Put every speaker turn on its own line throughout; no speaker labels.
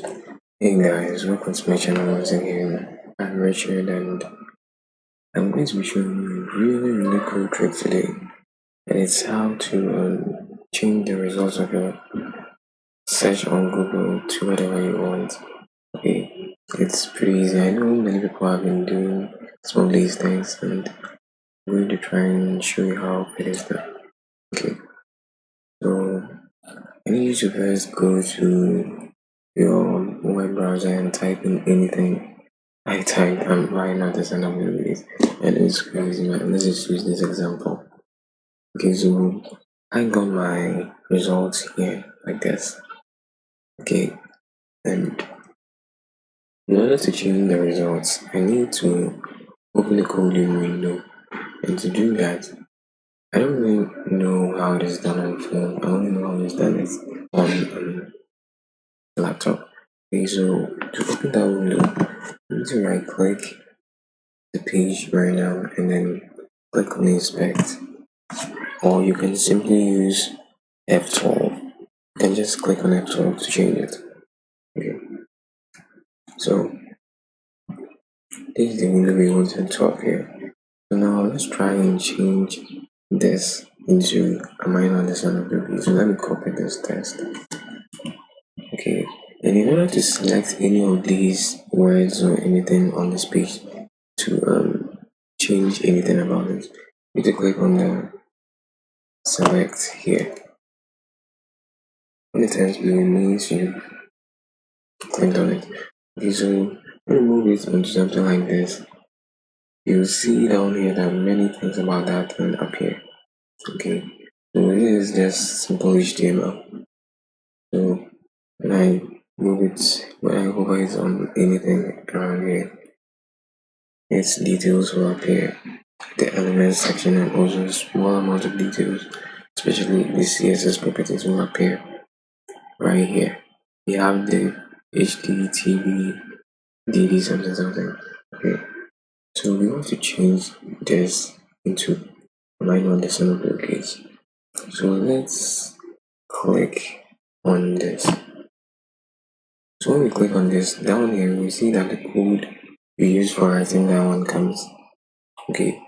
Hey guys, welcome to my channel once again. I'm Richard and I'm going to be showing you a really cool trick today. And it's how to change the results of your search on Google to whatever you want. Okay, it's pretty easy. I know many people have been doing some of these things and I'm going to try and show you how it is done. Okay, so I need you to first go to your web browser and type in anything. I typed right now the sign up with, and it's crazy, man. Let's just use this example. Okay, so I got my results here like this. Okay, and in order to change the results, I need to open the coding window, and to do that, I don't really know how it is done on phone. I only know how it's done it on laptop. Okay, so to open that window, you need to right click the page right now and then click on inspect, or you can simply use F12. You can just click on F12 to change it. Okay, so this is the window we wanted to appear. So now let's try and change this into a minor understandable. So let me copy this text. Okay, and in order to select any of these words or anything on this page to change anything about it, you need to click on the select here. When it turns blue, it means you clicked on it. Okay, so when you move it onto something like this, you'll see down here that many things about that can appear. Okay, so this is just simple HTML. So when I move it, when I hover it on anything around here, its details will appear. The elements section and also small amount of details, especially the CSS properties, will appear right here. We have the HDTV DD something something. Okay, so we want to change this into a minor understandable case. So let's click on this. So when we click on this, down here we see that the code we use for writing that one comes. Okay,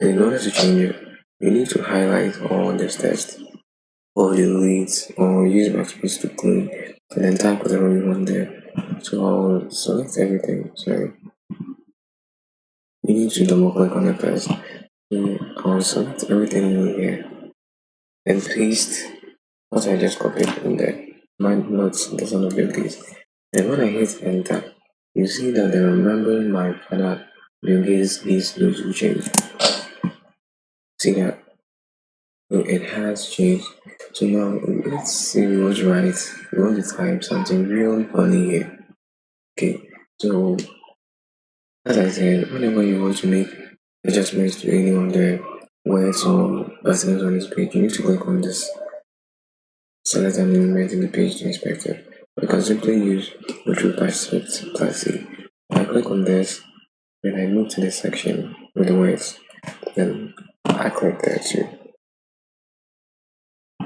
in order to change it, you need to highlight all this text or delete or use backspace to clean and then type whatever you want there. So I'll select everything. Sorry, you need to double click on it first. So I'll select everything in here and paste what I just copied in there. Mind notes the sound of your keys. And when I hit enter, you see that the remembering my father Bill Gates these news will change. See that? So it has changed. So now let's see what's right. We want to type something really funny here. Okay, so as I said, whenever you want to make adjustments to any of the words or buttons on this page, you need to click on this select an element in the page inspector. You can simply use Control Shift plus C. I click on this, then I move to the section with the words, then I click there too.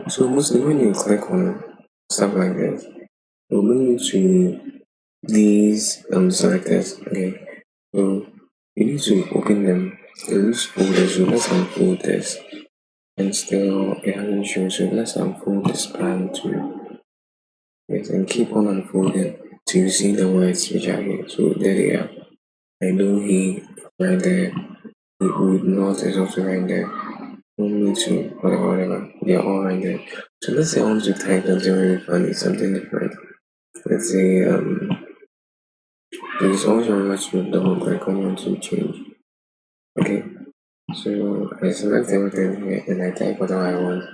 So mostly when you click on stuff like this, it will bring you to these selectors. Okay, so you need to open them. Use folders. So let's unfold this, and still it hasn't shown. So let's unfold this plan too. Yes, and keep on unfolding till you see the words which are here. So there they are. I know he right there. He would not is also right there. Only to whatever. They are all right there. So let's say I want to type something really funny, something different. Let's say please always remember to double click on want to change. Okay. So I select everything here and I type whatever I want.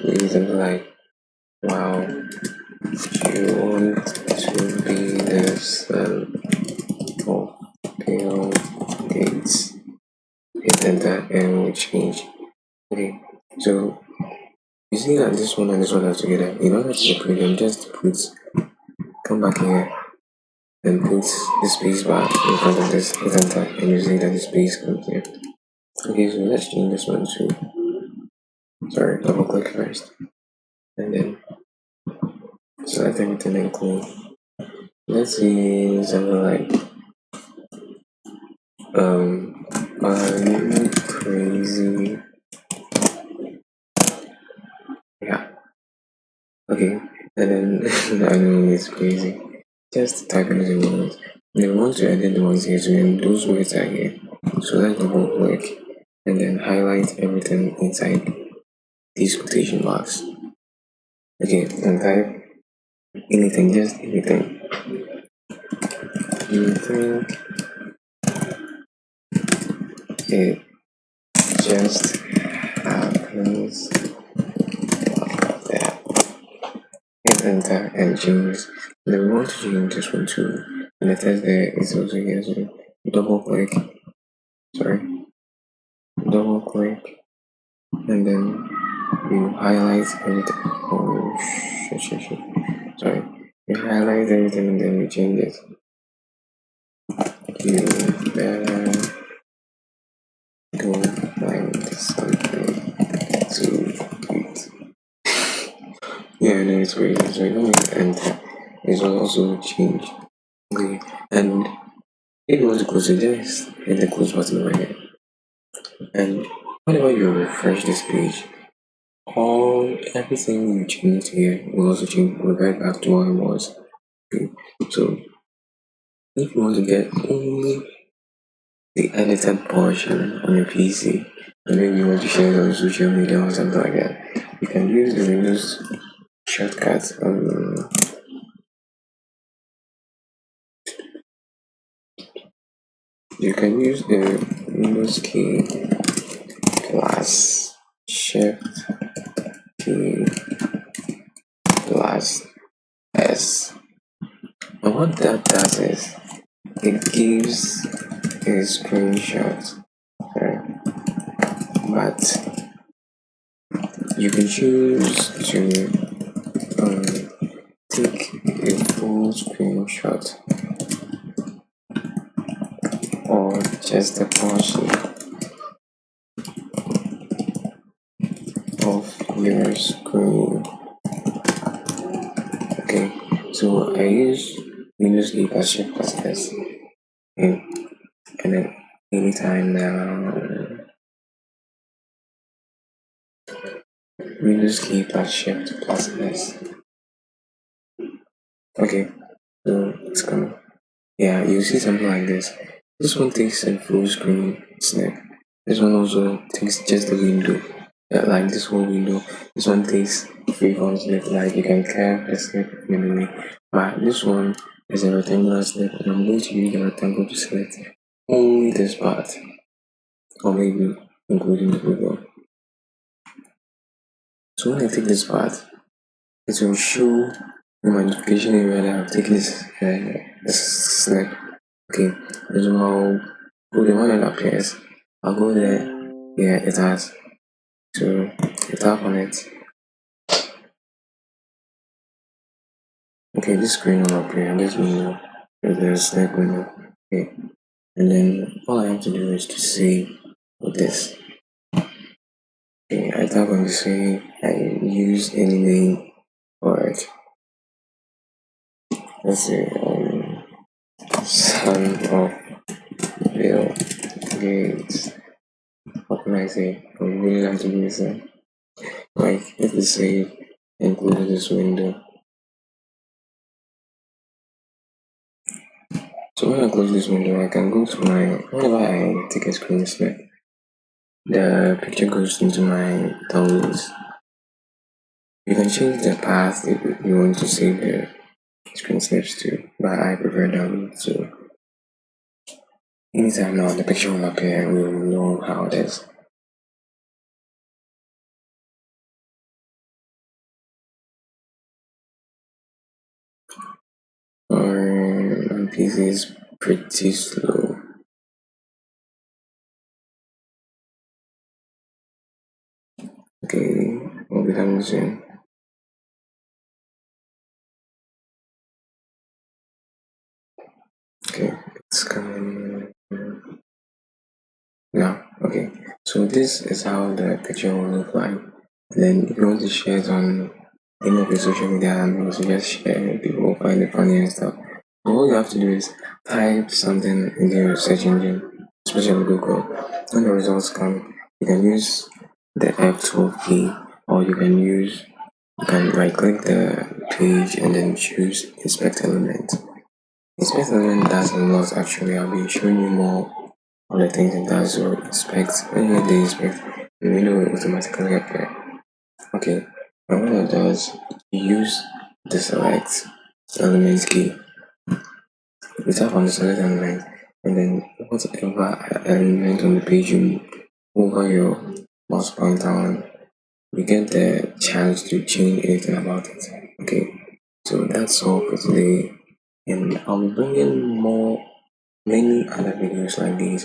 Maybe something like wow, you want to be this of Bill Gates. Hit enter and we change. Okay. So you see that this one and this one are together. In order to separate them, just come back here and put the space bar in front of this, hit enter, and you see that the space comes here. Okay, so let's change this one to, sorry, double click first, and then select everything and clean. let's see something like are you crazy? Yeah, okay. And then I know it's crazy. Just type in the words. And then once you edit the ones here, so then those words are here. So let's double click and then highlight everything inside these quotation marks. Okay, and type anything, just anything. You think it just happens that hit enter and change. And then we want to change this one too. And the text there is also here. So double click, sorry, double click, and then you highlight everything. Oh shit. Sorry. You highlight everything and then you change it. You better go find something to eat. Yeah, no, it's great. So you don't enter. It will also change. Okay. And if you want to close it, just hit the close button right here. And whenever you refresh this page, everything you changed here will also change, revert back to what it was. Okay. So if you want to get only the edited portion on your PC, and maybe you want to share it on social media or something like that, you can use the Windows shortcut. You can use the Windows key plus Shift key plus S. And what that does is it gives a screenshot. But you can choose to take a full screenshot or just a portion of your screen. Okay, so I use Windows key plus Shift plus S, and then anytime now, Windows key plus Shift plus S. Okay, so it's coming. Yeah, you see something like this. This one takes a full screen snap. This one also takes just the window, like this whole window. This one takes freeform snap, like you can curve a snap manually. But this one is a rectangular snap, and I'm going to use the rectangle to select only this part, or maybe including the logo. So when I take this part, it will show the notification area that I've taken this snap. Okay, so I'll go the one that appears. I'll go there. Yeah, it has. So you tap on it. Okay, this screen will appear. This window, the snap window. Okay, and then all I have to do is to save with this. Okay, I tap on the save. I use any name for it. Let's see. Son of Bill Gates. What can I say? I would really like to do this. Like, if the save included this window. So when I close this window, I can go to whenever I take a screen snap, the picture goes into my downloads. You can change the path if you want to save the screen snaps to, but I prefer download. So anytime now the picture will appear and we will know how it is. My PC is pretty slow. Okay, we'll be coming soon. Okay, it's coming now. Okay, so this is how the picture will look like. And then if you want to share it on any of your social media handles, you just share it. People will find it funny and stuff. So all you have to do is type something in your search engine, especially Google. When the results come, you can use the F12 key, or you can right click the page and then choose inspect element. Inspect element does a lot actually. I'll be showing you more of the things it does. So inspect, when you hit the inspect, the window will automatically appear. Okay, and what it does, you use the select element key. You tap on the select element, and then whatever element on the page you over your mouse pointer on, you get the chance to change anything about it. Okay, so that's all for today, and I'll be bringing many other videos like these.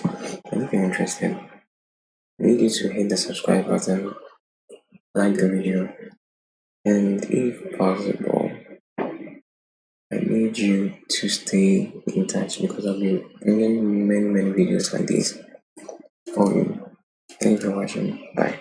And if you're interested, I need you to hit the subscribe button, like the video, and if possible, I need you to stay in touch because I'll be bringing many videos like this for you. Thank you for watching. Bye.